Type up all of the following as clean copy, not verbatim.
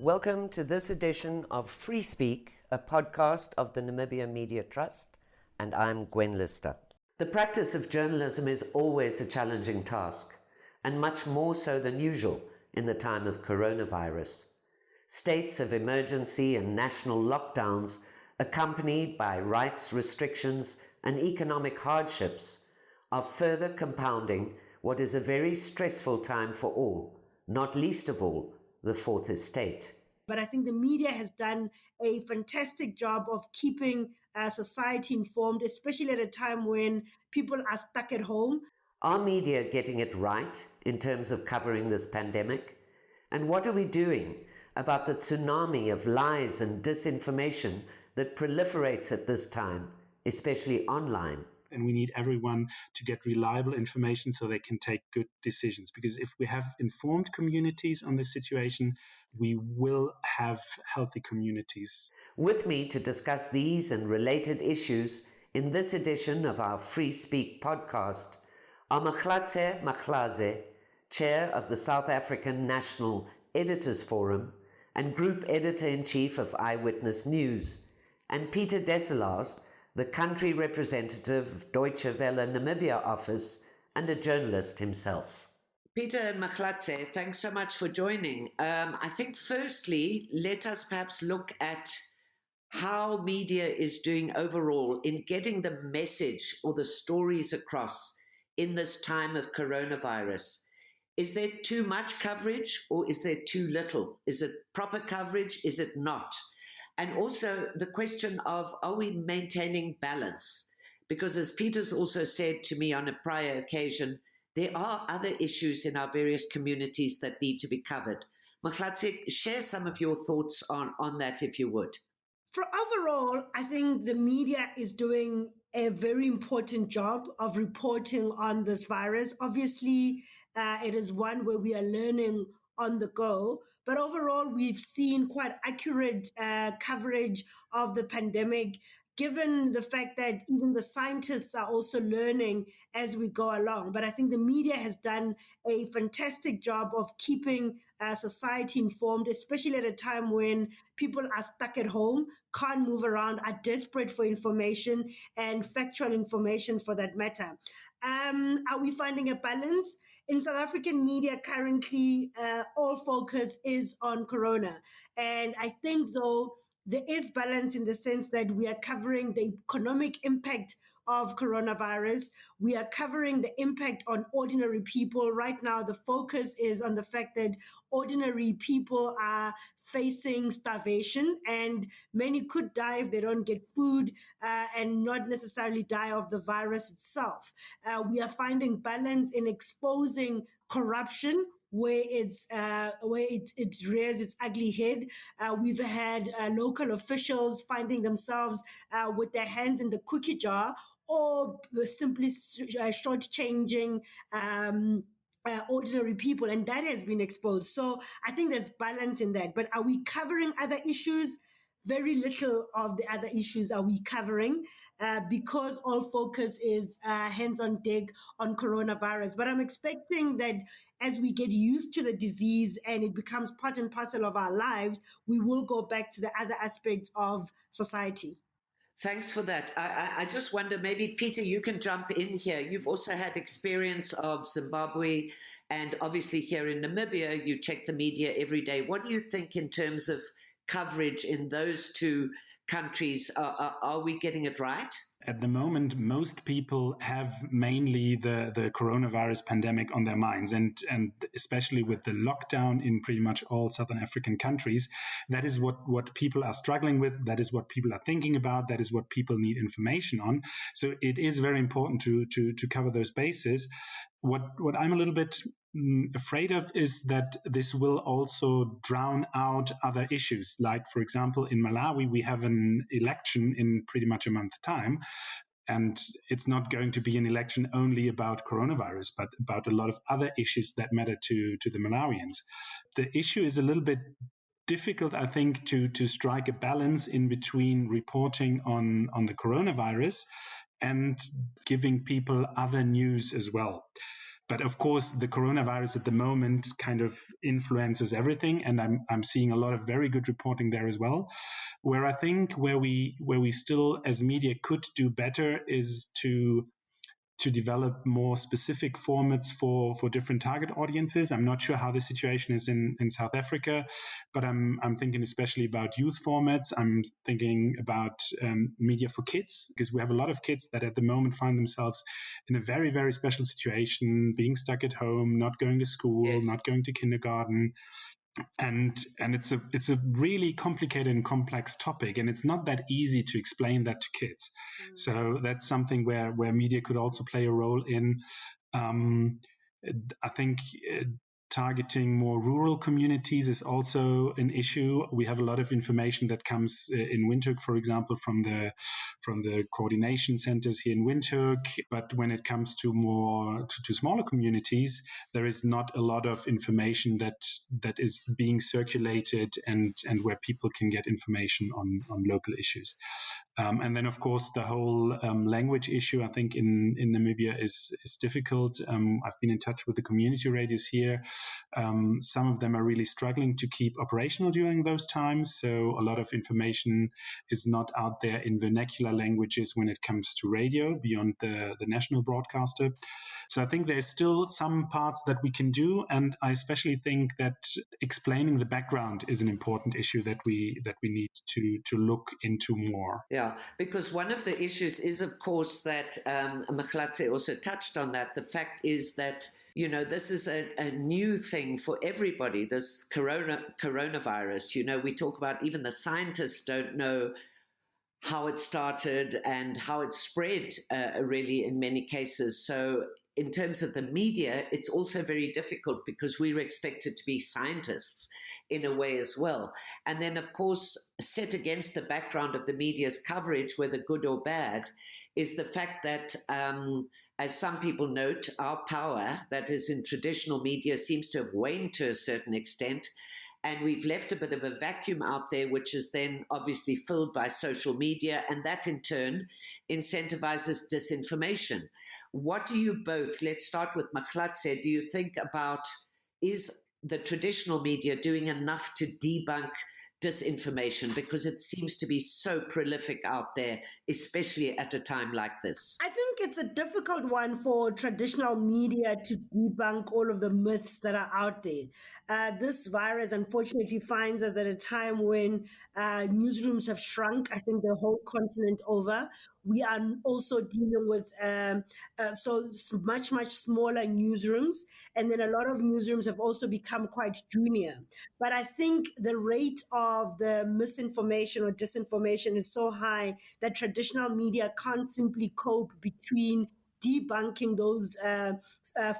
Welcome to this edition of Free Speak, a podcast of the Namibia Media Trust, and I'm Gwen Lister. The practice of journalism is always a challenging task, and much more so than usual in the time of coronavirus. States of emergency and national lockdowns, accompanied by rights restrictions and economic hardships, are further compounding what is a very stressful time for all, not least of all, the Fourth Estate. But I think the media has done a fantastic job of keeping society informed, especially at a time when people are stuck at home. Are media getting it right in terms of covering this pandemic? And what are we doing about the tsunami of lies and disinformation that proliferates at this time, especially online? And we need everyone to get reliable information so they can take good decisions. Because if we have informed communities on this situation, we will have healthy communities. With me to discuss these and related issues in this edition of our Free Speak podcast are Mahlatse Mahlase, Chair of the South African National Editors Forum and Group Editor-in-Chief of Eyewitness News, and Peter Deselaers, the country representative of Deutsche Welle Namibia office and a journalist himself. Peter and Mahlatse, thanks so much for joining. I think firstly, let us perhaps look at how media is doing overall in getting the message or the stories across in this time of coronavirus. Is there too much coverage or is there too little? Is it proper coverage? Is it not? And also the question of, are we maintaining balance? Because as Peter's also said to me on a prior occasion, there are other issues in our various communities that need to be covered. Mahlatse, share some of your thoughts on that if you would. For overall, I think the media is doing a very important job of reporting on this virus. Obviously, it is one where we are learning on the go. But overall, we've seen quite accurate coverage of the pandemic, given the fact that even the scientists are also learning as we go along. But I think the media has done a fantastic job of keeping society informed, especially at a time when people are stuck at home, can't move around, are desperate for information and factual information for that matter. Are we finding a balance? In South African media currently, all focus is on corona. And I think, though, there is balance in the sense that we are covering the economic impact of coronavirus. We are covering the impact on ordinary people. Right now, the focus is on the fact that ordinary people are facing starvation, and many could die if they don't get food and not necessarily die of the virus itself. We are finding balance in exposing corruption where it rears its ugly head. We've had local officials finding themselves with their hands in the cookie jar, or simply shortchanging ordinary people, and that has been exposed. So I think there's balance in that. But are we covering other issues? Very little of the other issues are we covering because all focus is hands on deck on coronavirus. But I'm expecting that as we get used to the disease and it becomes part and parcel of our lives, we will go back to the other aspects of society. Thanks for that. I just wonder, maybe, Peter, you can jump in here. You've also had experience of Zimbabwe, and obviously here in Namibia, you check the media every day. What do you think in terms of coverage in those two countries? Are we getting it right? At the moment, most people have mainly the coronavirus pandemic on their minds, and especially with the lockdown in pretty much all Southern African countries, that is what people are struggling with, that is what people are thinking about, that is what people need information on. So it is very important to cover those bases. What I'm a little bit afraid of is that this will also drown out other issues. Like, for example, in Malawi, we have an election in pretty much a month's time. And it's not going to be an election only about coronavirus, but about a lot of other issues that matter to the Malawians. The issue is a little bit difficult, I think, to strike a balance in between reporting on the coronavirus and giving people other news as well. But of course, the coronavirus at the moment kind of influences everything, and I'm seeing a lot of very good reporting there as well. Where I think where we still as media could do better is to develop more specific formats for different target audiences. I'm not sure how the situation is in South Africa, but I'm thinking especially about youth formats. I'm thinking about media for kids, because we have a lot of kids that at the moment find themselves in a very, very special situation, being stuck at home, not going to school, Yes. not going to kindergarten. And it's a really complicated and complex topic, and it's not that easy to explain that to kids. So that's something where media could also play a role in. I think targeting more rural communities is also an issue. We have a lot of information that comes in Windhoek, for example, from the coordination centers here in Windhoek. But when it comes to more to smaller communities, there is not a lot of information that is being circulated and where people can get information on local issues. And then, of course, the whole language issue, I think, in Namibia is difficult. I've been in touch with the community radios here. Some of them are really struggling to keep operational during those times. So a lot of information is not out there in vernacular languages when it comes to radio beyond the national broadcaster. So I think there's still some parts that we can do. And I especially think that explaining the background is an important issue that we need to look into more. Yeah, because one of the issues is, of course, that Mahlatse also touched on that. The fact is that, you know, this is a new thing for everybody, this coronavirus. You know, we talk about even the scientists don't know how it started and how it spread, really, in many cases. So in terms of the media, it's also very difficult because we were expected to be scientists in a way as well. And then, of course, set against the background of the media's coverage, whether good or bad, is the fact that, as some people note, our power, that is in traditional media, seems to have waned to a certain extent. And we've left a bit of a vacuum out there, which is then obviously filled by social media. And that in turn incentivizes disinformation. What do you both, let's start with Mahlatse, do you think about, is the traditional media doing enough to debunk disinformation, because it seems to be so prolific out there, especially at a time like this? I think it's a difficult one for traditional media to debunk all of the myths that are out there. This virus unfortunately finds us at a time when newsrooms have shrunk, I think the whole continent over. We are also dealing with much smaller newsrooms, and then a lot of newsrooms have also become quite junior. But I think the rate of the misinformation or disinformation is so high that traditional media can't simply cope between debunking those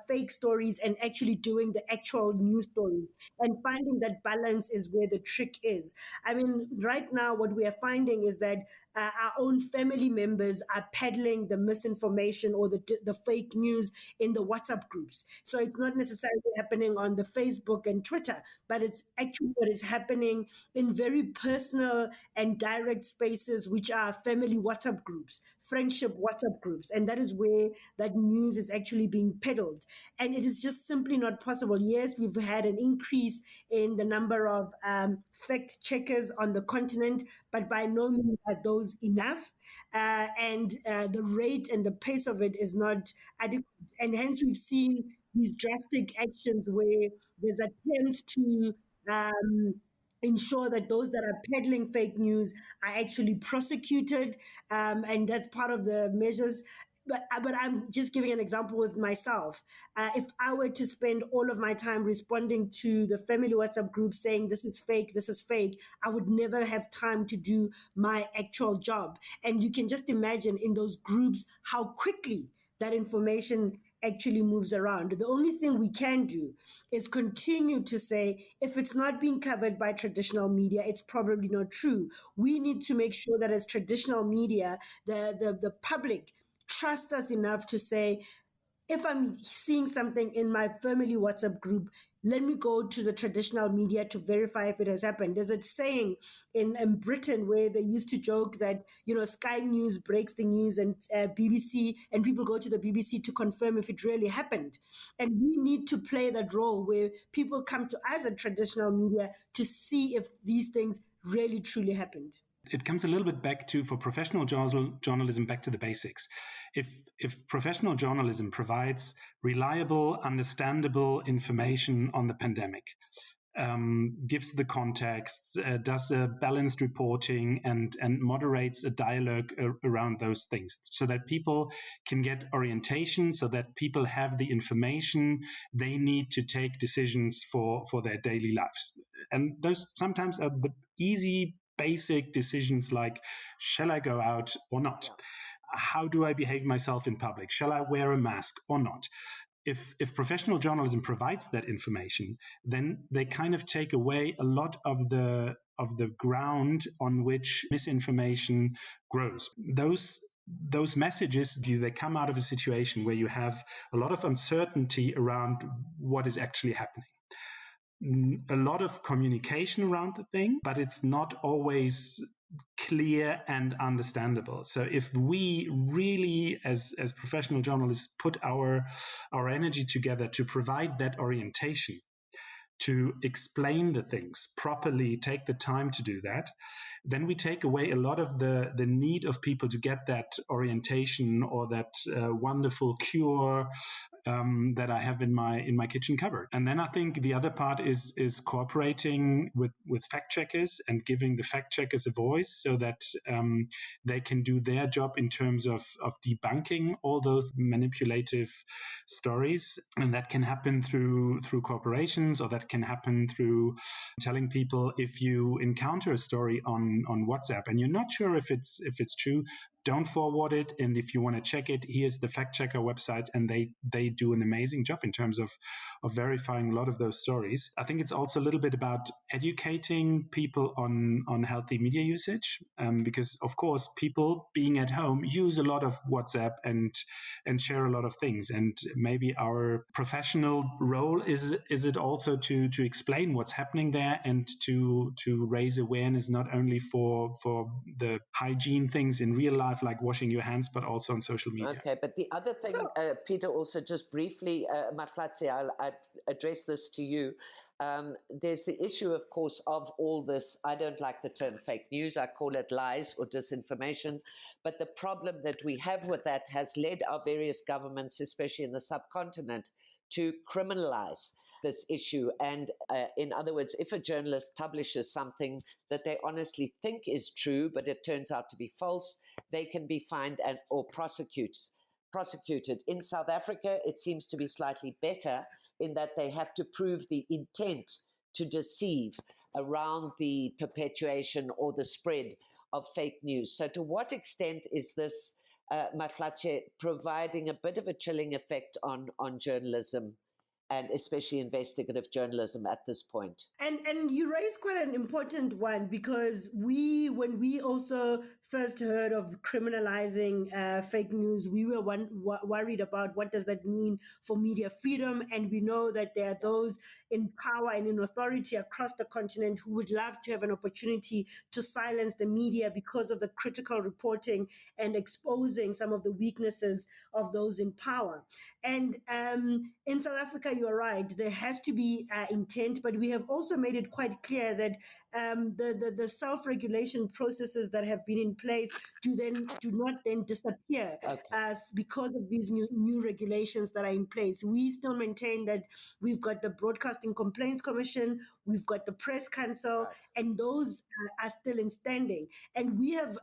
fake stories and actually doing the actual news stories. And finding that balance is where the trick is. I mean, right now, what we are finding is that our own family members are peddling the misinformation or the fake news in the WhatsApp groups. So it's not necessarily happening on the Facebook and Twitter, but it's actually what is happening in very personal and direct spaces, which are family WhatsApp groups, friendship WhatsApp groups. And that is where that news is actually being peddled. And it is just simply not possible. Yes, we've had an increase in the number of fact checkers on the continent, but by no means are those enough. And the rate and the pace of it is not adequate. And hence we've seen these drastic actions where there's attempts to ensure that those that are peddling fake news are actually prosecuted, and that's part of the measures. But I'm just giving an example with myself. If I were to spend all of my time responding to the family WhatsApp group saying this is fake, I would never have time to do my actual job. And you can just imagine in those groups how quickly that information actually moves around. The only thing we can do is continue to say, if it's not being covered by traditional media, it's probably not true. We need to make sure that as traditional media, the public trust us enough to say, if I'm seeing something in my family WhatsApp group, let me go to the traditional media to verify if it has happened. There's a saying in Britain where they used to joke that, Sky News breaks the news and BBC, and people go to the BBC to confirm if it really happened. And we need to play that role where people come to us at traditional media to see if these things really truly happened. It comes a little bit back to, for professional journalism, back to the basics. If professional journalism provides reliable, understandable information on the pandemic, gives the context, does a balanced reporting, and moderates a dialogue around those things, so that people can get orientation, so that people have the information they need to take decisions for their daily lives. And those sometimes are the easy, basic decisions like, shall I go out or not? How do I behave myself in public? Shall I wear a mask or not? If professional journalism provides that information, then they kind of take away a lot of the ground on which misinformation grows. Those messages, they come out of a situation where you have a lot of uncertainty around what is actually happening. A lot of communication around the thing, but it's not always clear and understandable. So if we really, as professional journalists, put our energy together to provide that orientation, to explain the things properly, take the time to do that, then we take away a lot of the need of people to get that orientation or that wonderful cure that I have in my kitchen cupboard. And then I think the other part is cooperating with fact checkers and giving the fact checkers a voice, so that they can do their job in terms of debunking all those manipulative stories. And that can happen through corporations, or that can happen through telling people, if you encounter a story on WhatsApp and you're not sure if it's true, don't forward it. And if you want to check it, here's the fact checker website, and they do an amazing job in terms of verifying a lot of those stories. I think it's also a little bit about educating people on healthy media usage, because of course people being at home use a lot of WhatsApp and share a lot of things. And maybe our professional role is it also to explain what's happening there, and to raise awareness, not only for the hygiene things in real life, like washing your hands, but also on social media. Okay, but the other thing, Peter, also just briefly, Mahlatse, I'll address this to you. There's the issue, of course, of all this. I don't like the term fake news. I call it lies or disinformation. But the problem that we have with that has led our various governments, especially in the subcontinent, to criminalize this issue. And in other words, if a journalist publishes something that they honestly think is true, but it turns out to be false, they can be fined or prosecuted. In South Africa, it seems to be slightly better in that they have to prove the intent to deceive around the perpetuation or the spread of fake news. So to what extent is this, Mahlatse, providing a bit of a chilling effect on journalism, and especially investigative journalism at this point? And you raise quite an important one, because when we also first heard of criminalizing fake news, we were worried about what does that mean for media freedom. And we know that there are those in power and in authority across the continent who would love to have an opportunity to silence the media because of the critical reporting and exposing some of the weaknesses of those in power. And in South Africa, you are right, there has to be intent, but we have also made it quite clear that the self-regulation processes that have been in place do not then disappear because of these new regulations that are in place. We still maintain that we've got the Broadcasting Complaints Commission, we've got the Press Council, and those are still in standing. And we have,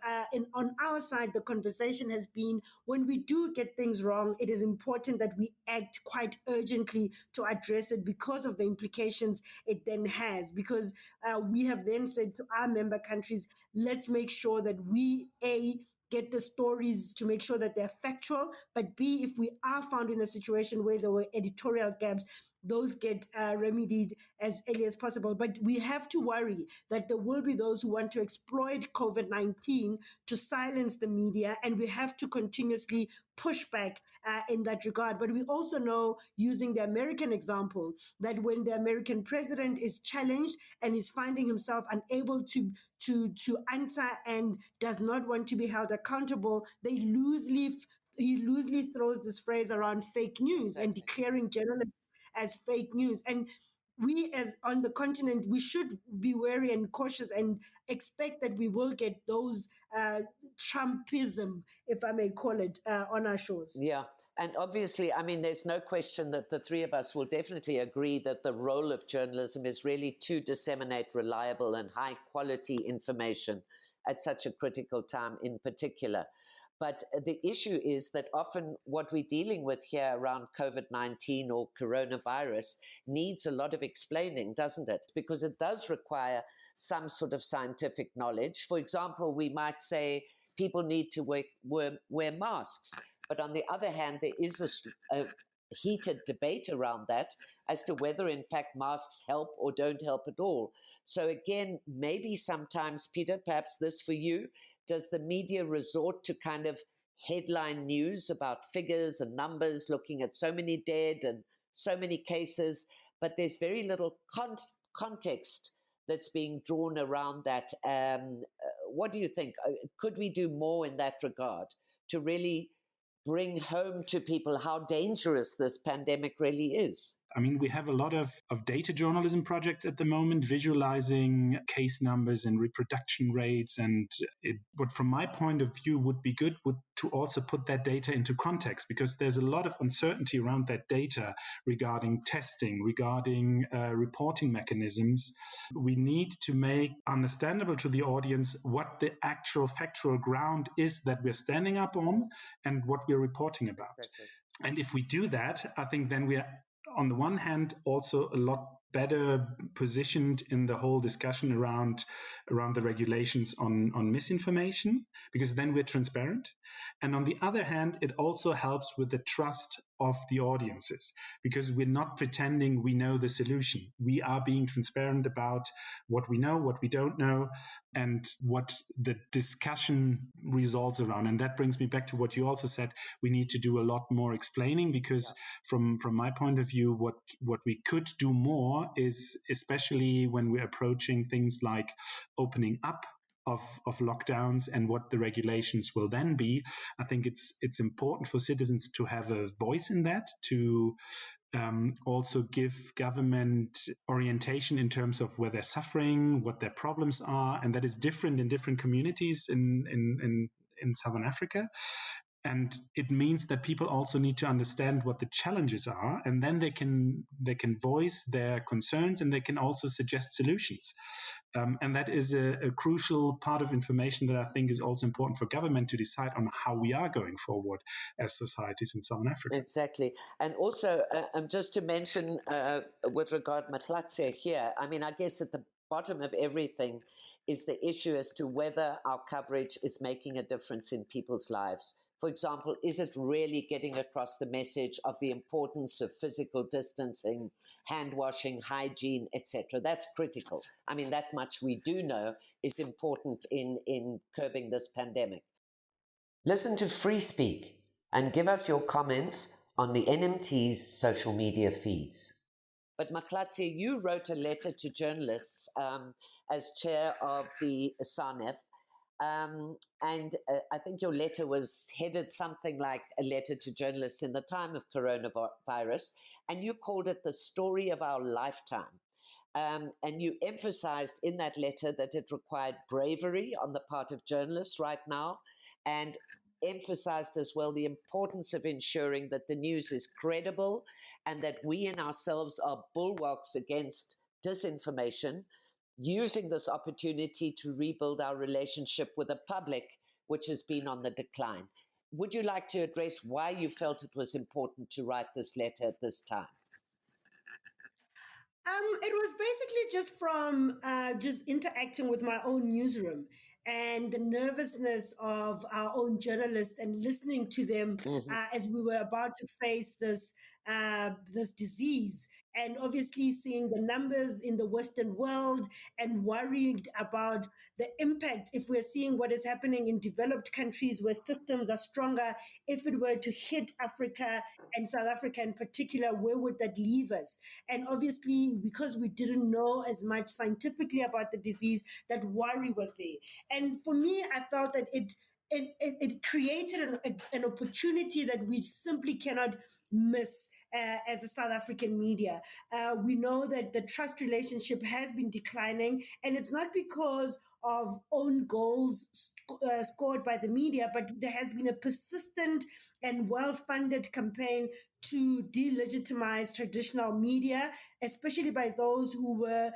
on our side, the conversation has been, when we do get things wrong, it is important that we act quite urgently to address it because of the implications it then has. Because we have then said to our member countries, let's make sure that we, A, get the stories to make sure that they're factual, but B, if we are found in a situation where there were editorial gaps, those get remedied as early as possible. But we have to worry that there will be those who want to exploit COVID-19 to silence the media, and we have to continuously push back in that regard. But we also know, using the American example, that when the American president is challenged and is finding himself unable to answer and does not want to be held accountable, he loosely throws this phrase around fake news and declaring journalists as fake news. And we, as on the continent, we should be wary and cautious and expect that we will get those Trumpism, if I may call it, on our shores. Yeah. And obviously, I mean, there's no question that the three of us will definitely agree that the role of journalism is really to disseminate reliable and high quality information at such a critical time in particular. But the issue is that often what we're dealing with here around COVID-19 or coronavirus needs a lot of explaining, doesn't it? Because it does require some sort of scientific knowledge. For example, we might say people need to wear masks. But on the other hand, there is a heated debate around that as to whether, in fact, masks help or don't help at all. So again, maybe sometimes, Peter, perhaps this for you, does the media resort to kind of headline news about figures and numbers, looking at so many dead and so many cases, but there's very little context that's being drawn around that? What do you think? Could we do more in that regard to really bring home to people how dangerous this pandemic really is? I mean, we have a lot of data journalism projects at the moment, visualizing case numbers and reproduction rates. And what from my point of view would be good would to also put that data into context, because there's a lot of uncertainty around that data regarding testing, regarding reporting mechanisms. We need to make understandable to the audience what the actual factual ground is that we're standing up on and what we're reporting about. Exactly. And if we do that, I think then we are, on the one hand, also a lot better positioned in the whole discussion around the regulations on misinformation, because then we're transparent. And on the other hand, it also helps with the trust of the audiences, because we're not pretending we know the solution. We are being transparent about what we know, what we don't know, and what the discussion resolves around. And that brings me back to what you also said. We need to do a lot more explaining, because from my point of view, what we could do more is, especially when we're approaching things like opening up of lockdowns and what the regulations will then be, I think it's important for citizens to have a voice in that, to also give government orientation in terms of where they're suffering, what their problems are, and that is different in different communities in Southern Africa. And it means that people also need to understand what the challenges are, and then they can voice their concerns, and they can also suggest solutions. And that is a crucial part of information that I think is also important for government to decide on how we are going forward as societies in Southern Africa. Exactly. And also, just to mention with regard Mahlatse here, I mean, I guess at the bottom of everything is the issue as to whether our coverage is making a difference in people's lives. For example, is it really getting across the message of the importance of physical distancing, hand washing, hygiene, etc.? That's critical. I mean, that much we do know is important in curbing this pandemic. Listen to Free Speak and give us your comments on the NMT's social media feeds. But Mahlatse, you wrote a letter to journalists as chair of the SANEF. And I think your letter was headed something like a letter to journalists in the time of coronavirus, and you called it the story of our lifetime. And you emphasized in that letter that it required bravery on the part of journalists right now, and emphasized as well the importance of ensuring that the news is credible and that we in ourselves are bulwarks against disinformation, using this opportunity to rebuild our relationship with the public, which has been on the decline. Would you like to address why you felt it was important to write this letter at this time? It was basically just from just interacting with my own newsroom and the nervousness of our own journalists and listening to them as we were about to face this this disease, and obviously seeing the numbers in the Western world and worried about the impact if we're seeing what is happening in developed countries where systems are stronger. If it were to hit Africa and South Africa in particular, where would that leave us? And obviously, because we didn't know as much scientifically about the disease, that worry was there. And for me, I felt that it created an opportunity that we simply cannot miss as a South African media. We know that the trust relationship has been declining, and it's not because of own goals scored by the media, but there has been a persistent and well-funded campaign to delegitimize traditional media, especially by those who were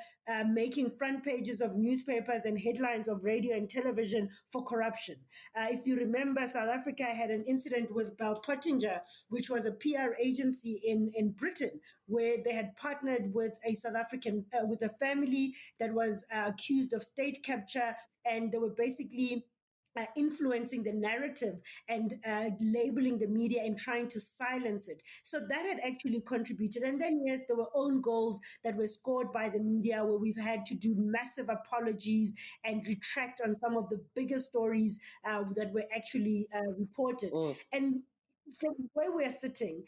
making front pages of newspapers and headlines of radio and television for corruption. If you remember, South Africa had an incident with Bell Pottinger, which was a PR agency in Britain, where they had partnered with a South African, with a family that was accused of state capture, and they were basically influencing the narrative and labeling the media and trying to silence it. So that had actually contributed. And then, yes, there were own goals that were scored by the media where we've had to do massive apologies and retract on some of the bigger stories that were actually reported. And from where we're sitting,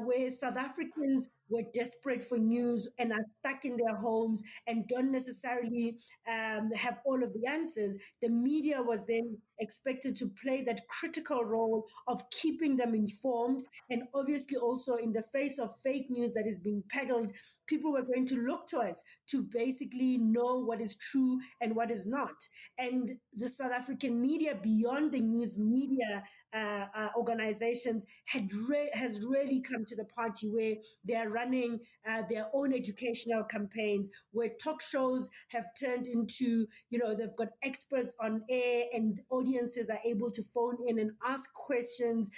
where South Africans were desperate for news and are stuck in their homes and don't necessarily have all of the answers, the media was then expected to play that critical role of keeping them informed. And obviously also in the face of fake news that is being peddled, people were going to look to us to basically know what is true and what is not. And the South African media, beyond the news media organizations, has really come to the party where they are running their own educational campaigns, where talk shows have turned into, they've got experts on air and audiences are able to phone in and ask questions.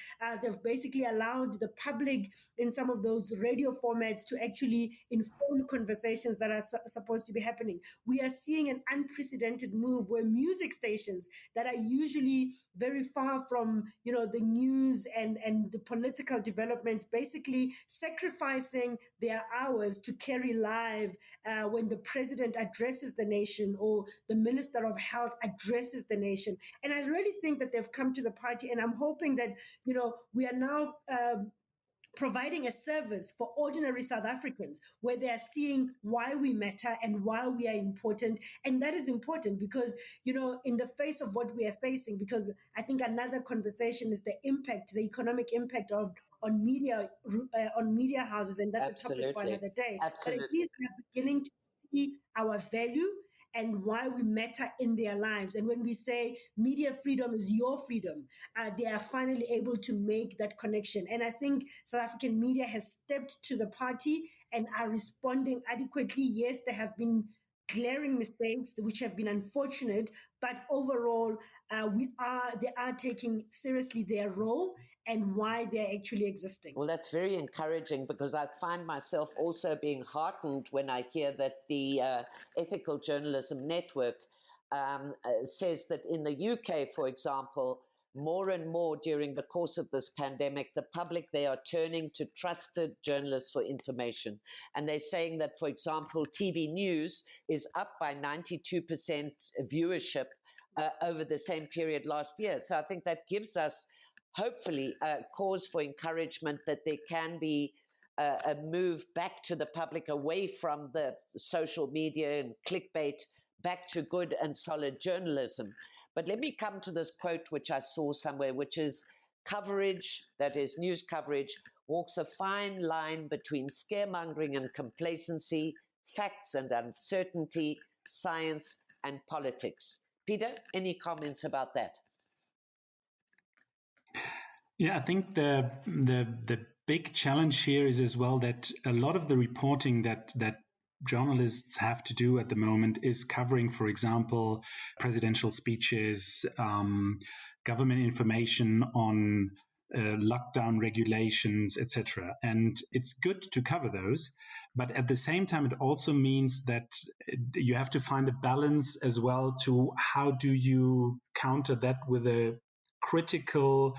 They've basically allowed the public in some of those radio formats to actually inform conversations that are supposed to be happening. We are seeing an unprecedented move where music stations that are usually very far from, the news and the political developments, basically sacrificing their hours to carry live when the president addresses the nation or the minister of health addresses the nation. And I really think that they've come to the party, and I'm hoping that, we are now providing a service for ordinary South Africans where they are seeing why we matter and why we are important. And that is important because, in the face of what we are facing, because I think another conversation is the economic impact on media houses. And that's Absolutely. a topic for another day. Absolutely. But at least we're beginning to see our value and why we matter in their lives. And when we say media freedom is your freedom, they are finally able to make that connection. And I think South African media has stepped to the party and are responding adequately. Yes, there have been glaring mistakes which have been unfortunate, but overall, they are taking seriously their role and why they're actually existing. Well, that's very encouraging because I find myself also being heartened when I hear that the Ethical Journalism Network says that in the UK, for example, more and more during the course of this pandemic, the public, they are turning to trusted journalists for information. And they're saying that, for example, TV news is up by 92% viewership over the same period last year. So I think that gives us hopefully a cause for encouragement that there can be a move back to the public away from the social media and clickbait, back to good and solid journalism. But let me come to this quote, which I saw somewhere, which is coverage, that is news coverage, walks a fine line between scaremongering and complacency, facts and uncertainty, science and politics. Peter, any comments about that? Yeah, I think the big challenge here is as well that a lot of the reporting that journalists have to do at the moment is covering, for example, presidential speeches, government information on lockdown regulations, etc. And it's good to cover those. But at the same time, it also means that you have to find a balance as well to how do you counter that with a critical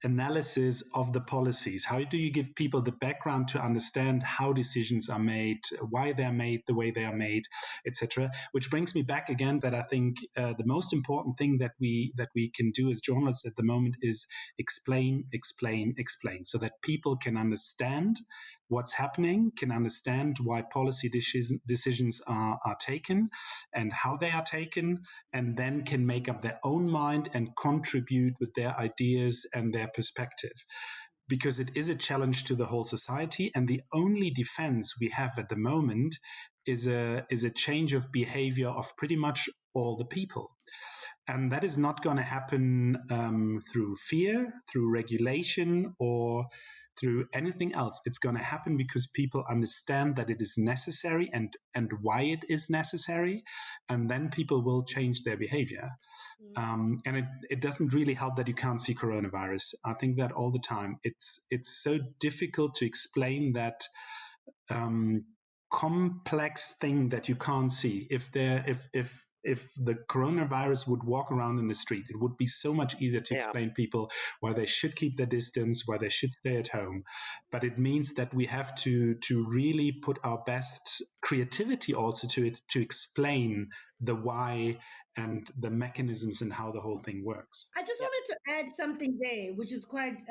analysis of the policies? How do you give people the background to understand how decisions are made, why they're made the way they are made, etc.? Which brings me back again that I think the most important thing that we can do as journalists at the moment is explain, so that people can understand what's happening, can understand why policy decisions are taken and how they are taken, and then can make up their own mind and contribute with their ideas and their perspective. Because it is a challenge to the whole society, and the only defense we have at the moment is a change of behavior of pretty much all the people. And that is not going to happen through fear, through regulation, or through anything else. It's going to happen because people understand that it is necessary and why it is necessary, and then people will change their behavior. And it doesn't really help that you can't see coronavirus. I think that all the time. It's so difficult to explain that complex thing that you can't see. If the coronavirus would walk around in the street, it would be so much easier to explain people why they should keep their distance, why they should stay at home. But it means that we have to really put our best creativity also to it, to explain the why and the mechanisms and how the whole thing works. I just wanted to add something there, which is quite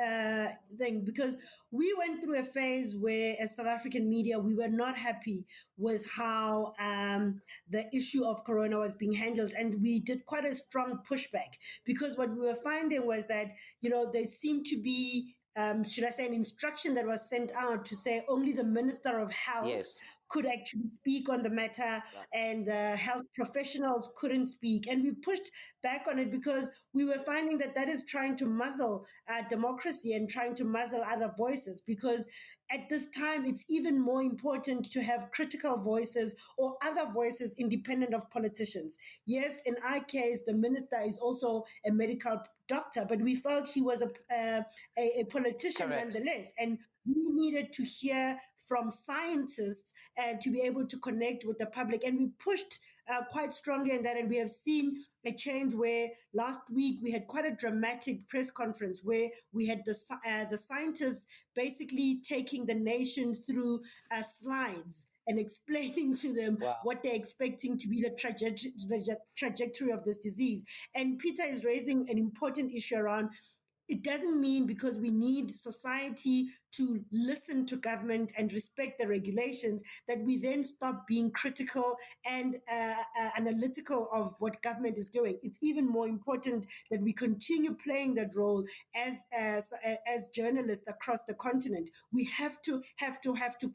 thing, because we went through a phase where, as South African media, we were not happy with how the issue of corona was being handled, and we did quite a strong pushback, because what we were finding was that, there seemed to be should I say, an instruction that was sent out to say only the Minister of Health could actually speak on the matter, and health professionals couldn't speak. And we pushed back on it because we were finding that is trying to muzzle democracy and trying to muzzle other voices, because at this time, it's even more important to have critical voices or other voices independent of politicians. Yes, in our case, the minister is also a medical doctor, but we felt he was a politician nonetheless. And we needed to hear from scientists to be able to connect with the public. And we pushed quite strongly in that. And we have seen a change where last week we had quite a dramatic press conference where we had the scientists basically taking the nation through slides and explaining to them what they're expecting to be the trajectory of this disease. And Peter is raising an important issue around, it doesn't mean because we need society to listen to government and respect the regulations that we then stop being critical and analytical of what government is doing. It's even more important that we continue playing that role as journalists across the continent. We have to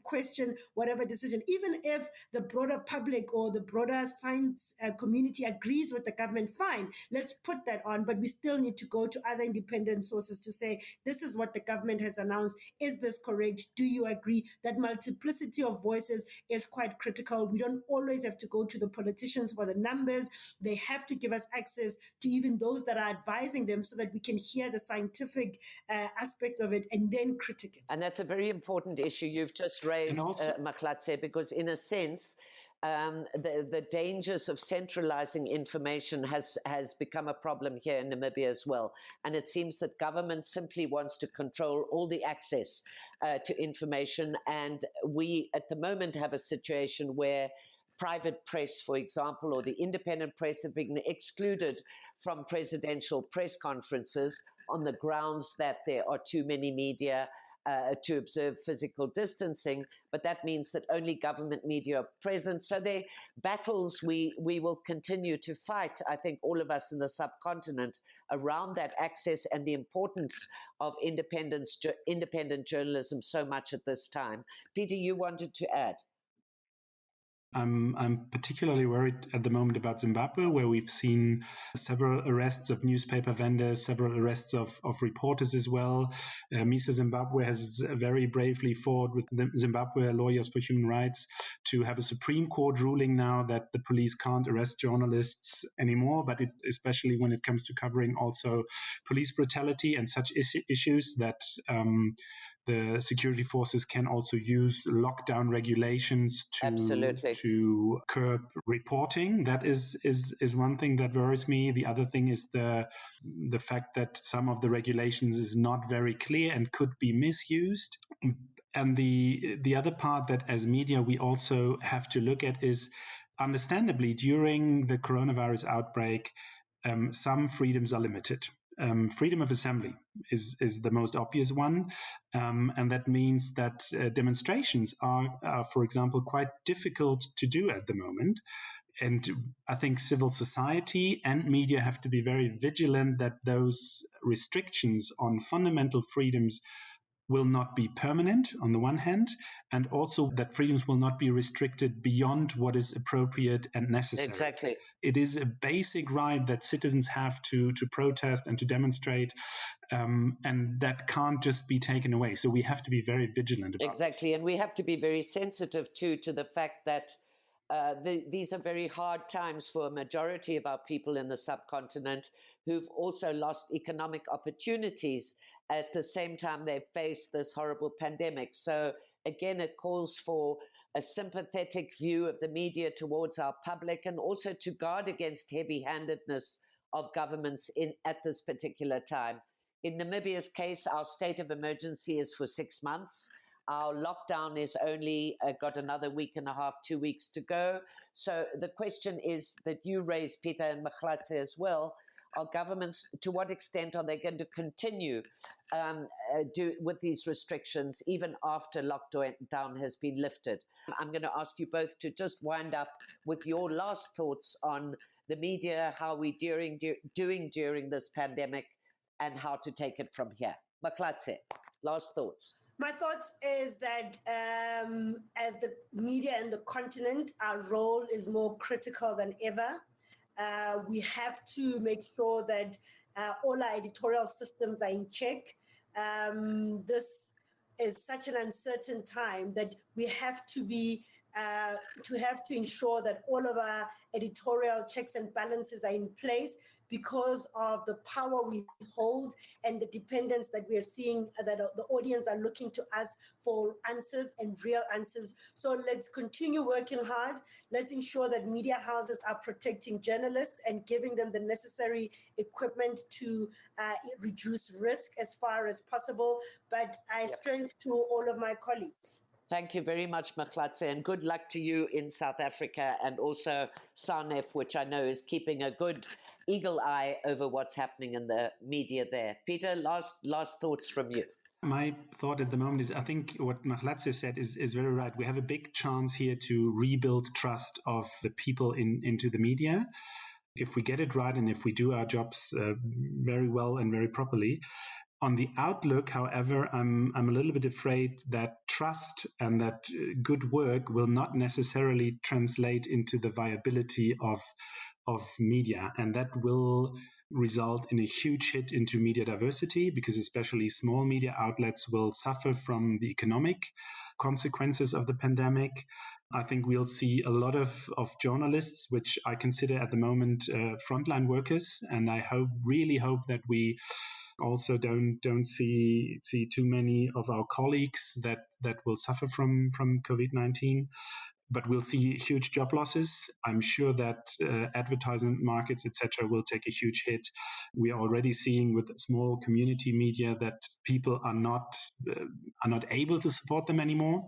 question whatever decision, even if the broader public or the broader science community agrees with the government. Fine, let's put that on, but we still need to go to other independent sources to say, this is what the government has announced. Is this correct? Do you agree? That multiplicity of voices is quite critical. We don't always have to go to the politicians for the numbers. They have to give us access to even those that are advising them so that we can hear the scientific aspects of it and then critique it. And that's a very important issue you've just raised, Mahlatse, because in a sense, the dangers of centralizing information has become a problem here in Namibia as well. And it seems that government simply wants to control all the access to information. And we, at the moment, have a situation where private press, for example, or the independent press have been excluded from presidential press conferences on the grounds that there are too many media to observe physical distancing, but that means that only government media are present. So they're battles we will continue to fight, I think, all of us in the subcontinent, around that access and the importance of independent journalism so much at this time. Peter, you wanted to add? I'm particularly worried at the moment about Zimbabwe, where we've seen several arrests of newspaper vendors, several arrests of reporters as well. MISA Zimbabwe has very bravely fought with the Zimbabwe Lawyers for Human Rights to have a Supreme Court ruling now that the police can't arrest journalists anymore, but especially when it comes to covering also police brutality and such issues that the security forces can also use lockdown regulations to curb reporting. That is one thing that worries me. The other thing is the fact that some of the regulations is not very clear and could be misused. And the other part that as media we also have to look at is, understandably, during the coronavirus outbreak, some freedoms are limited. Freedom of assembly is the most obvious one. And that means that demonstrations are, for example, quite difficult to do at the moment. And I think civil society and media have to be very vigilant that those restrictions on fundamental freedoms will not be permanent on the one hand, and also that freedoms will not be restricted beyond what is appropriate and necessary. Exactly. It is a basic right that citizens have to protest and to demonstrate, and that can't just be taken away. So we have to be very vigilant about Exactly, this. and we have to be very sensitive too to the fact that these are very hard times for a majority of our people in the subcontinent who've also lost economic opportunities. At the same time, they've faced this horrible pandemic. So again, it calls for a sympathetic view of the media towards our public, and also to guard against heavy-handedness of governments at this particular time. In Namibia's case, our state of emergency is for 6 months. Our lockdown is only got another week and a half, 2 weeks to go. So the question is that you raised, Peter and Mahlatse as well, are governments, to what extent are they going to continue with these restrictions even after lockdown has been lifted? I'm going to ask you both to just wind up with your last thoughts on the media, how we're doing during this pandemic, and how to take it from here. Mahlatse, last thoughts. My thoughts is that as the media and the continent, our role is more critical than ever. We have to make sure that all our editorial systems are in check. This is such an uncertain time that we have to be to ensure that all of our editorial checks and balances are in place, because of the power we hold and the dependence that we are seeing, that the audience are looking to us for answers and real answers. So let's continue working hard. Let's ensure that media houses are protecting journalists and giving them the necessary equipment to reduce risk as far as possible. But I strength to all of my colleagues. Thank you very much, Mahlatse, and good luck to you in South Africa, and also SANEF, which I know is keeping a good eagle eye over what's happening in the media there. Peter, last thoughts from you. My thought at the moment is, I think what Mahlatse said is very right. We have a big chance here to rebuild trust of the people into the media. If we get it right and if we do our jobs very well and very properly. On the outlook, however, I'm a little bit afraid that trust and that good work will not necessarily translate into the viability of media, and that will result in a huge hit into media diversity, because especially small media outlets will suffer from the economic consequences of the pandemic. I think we'll see a lot of journalists, which I consider at the moment frontline workers, and I really hope that we also don't see too many of our colleagues that will suffer from COVID-19. But we'll see huge job losses. I'm sure that advertising markets, etc., will take a huge hit. We are already seeing with small community media that people are not able to support them anymore,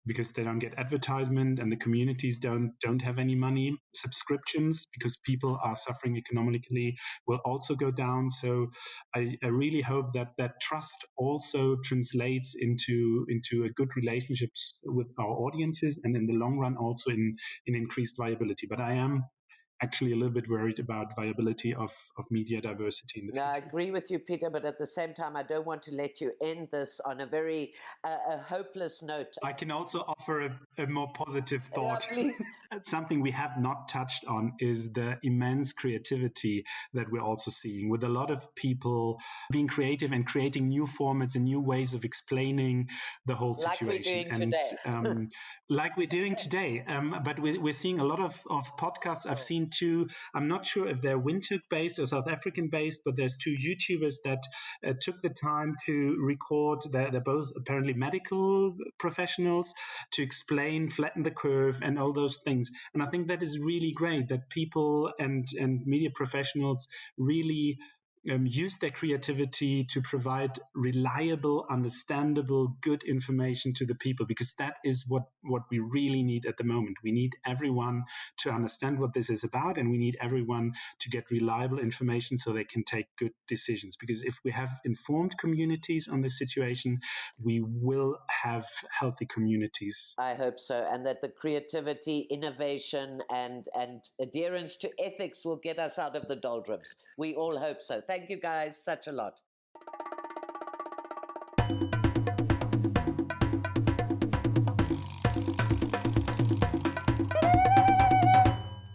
because they don't get advertisement and the communities don't have any money. Subscriptions, because people are suffering economically, will also go down. So I really hope that trust also translates into a good relationships with our audiences, and in the long run also in increased viability. But I am actually a little bit worried about viability of media diversity in the future. I agree with you, Peter, but at the same time, I don't want to let you end this on a very hopeless note. I can also offer a more positive thought. Please. Something we have not touched on is the immense creativity that we're also seeing, with a lot of people being creative and creating new formats and new ways of explaining the whole situation. Like we're doing today. But we're seeing a lot of podcasts. I've seen two, I'm not sure if they're Windhoek based or South African based, but there's two YouTubers that took the time to record. They're both apparently medical professionals, to explain, flatten the curve, and all those things. And I think that is really great that people and media professionals really use their creativity to provide reliable, understandable, good information to the people, because that is what we really need at the moment. We need everyone to understand what this is about, and we need everyone to get reliable information so they can take good decisions. Because if we have informed communities on this situation, we will have healthy communities. I hope so, and that the creativity, innovation, and adherence to ethics will get us out of the doldrums. We all hope so. Thank you guys such a lot.